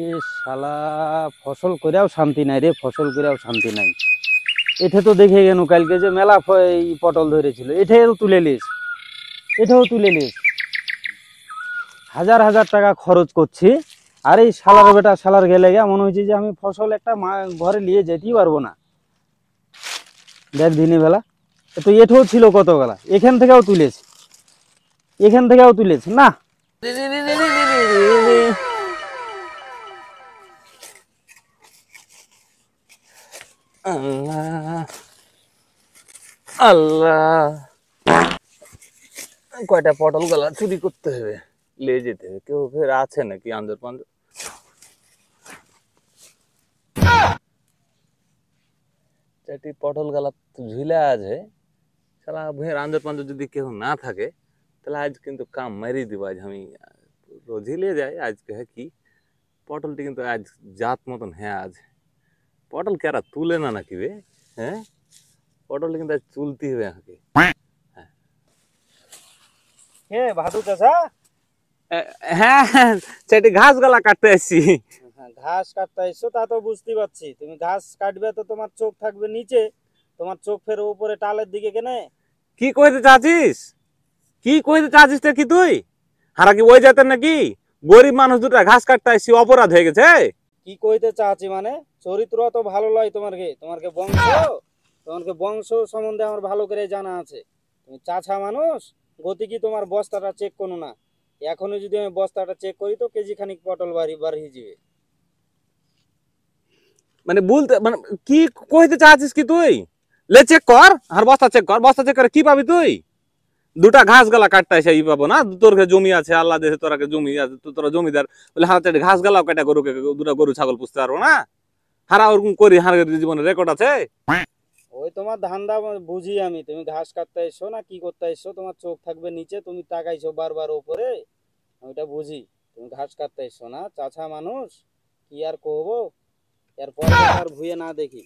এ শালা, ফসল করেও শান্তি নাই রে, ফসল করেও শান্তি নাই। এঠে তো দেখে গেল কালকে যে মেলা এই পটল ধরেছিল, এঠেও তুলে লিস, এঠেও তুলে লিস। হাজার হাজার টাকা খরচ করছি, আর এই শালার বেটা শালার গেলে গিয়া মনে হচ্ছে যে আমি ফসল একটা ঘরে নিয়ে যেতেই পারবো না। দেখ দিনে বেলা তো এঠেও ছিল কতবেলা, এখান থেকেও তুলেছি, এখান থেকেও তুলেছি না। আল্লাহ আল্লাহ, কয়টা পটল গালা চুরি করতে হবে, লে যেতে হবে। কেউ ফের আছে নাকি আন্দর পান্দর? চারটি পটল গালা ঝুলে আছে, সালা ফের আন্দর পান্দর যদি কেউ না থাকে তাহলে আজ কিন্তু কাম মারি দিব। আজ আমি রোজই লিয়ে যাই, আজকে হ্যাঁ কি পটলটি কিন্তু আজ জাত মতন। হ্যাঁ আজ পটল কেরা তুলে না নাকি রে? হ্যাঁ পটল কিন্তু আজ তুলতে হবে আমাকে। হে ভাদু চাচা। হ্যাঁ হ্যাঁ, সেটি ঘাস গলা কাটতে আসছি। ঘাস কাটতে এসছো তা তো বুঝতে পারছি, তুমি ঘাস কাটবে তো তোমার চোখ থাকবে নিচে, তোমার চোখ ফের উপরে টালের দিকে কেনে? কি কইতে চাচ্ছিস? কি কইতে চাচ্ছিস কি তুই? হারা কি ওই যেতেন নাকি? গরিব মানুষ দুটা ঘাস কাটতে আসছি, অপরাধ হয়ে গেছে। কি কইতে চাচ্ছি মানে, চরিত্র তো ভালো লয় তোমারকে, তোমারকে বংশ, তোমারকে বংশ সম্বন্ধে আমার ভালো করে জানা আছে। তুমি চাচা মানুষ, গতি কি তোমার বস্তাটা চেক করো না? এখনই যদি আমি বস্তাটা চেক করি তো কেজি খানিক পটল বাড়ি যাবে। মানে বলতে মানে কি কইতে চাচ্ছিস কি তুই? লে চেক কর, আর বস্তা চেক কর, বস্তা চেক করে কি পাবি তুই? দুটা ঘাস গালা কাটতে আসে ই পাবো না? তোর জমি আছে, আল্লাহ দেশে তোরা জমি আছে, তোরা জমিদার বলে হাতে ঘাস গালাও কাটা গরুকে, দুটা গরু ছাগল পুষতে পারবো না? হারা ওরকম করি, হার জীবনে রেকর্ড আছে। ওই তোমার ধান্দা বুঝি আমি, তুমি ঘাস কাটতে এসছো না কি করতে এসছো, তোমার চোখ থাকবে নিচে, তুমি তাকাইছো বারবার উপরে, আমি ওটা বুঝি। তুমি ঘাস কাটতে এসছো না, চাচা মানুষ, কি আর কহবো, এরপরে আর ভুয়ে না দেখি।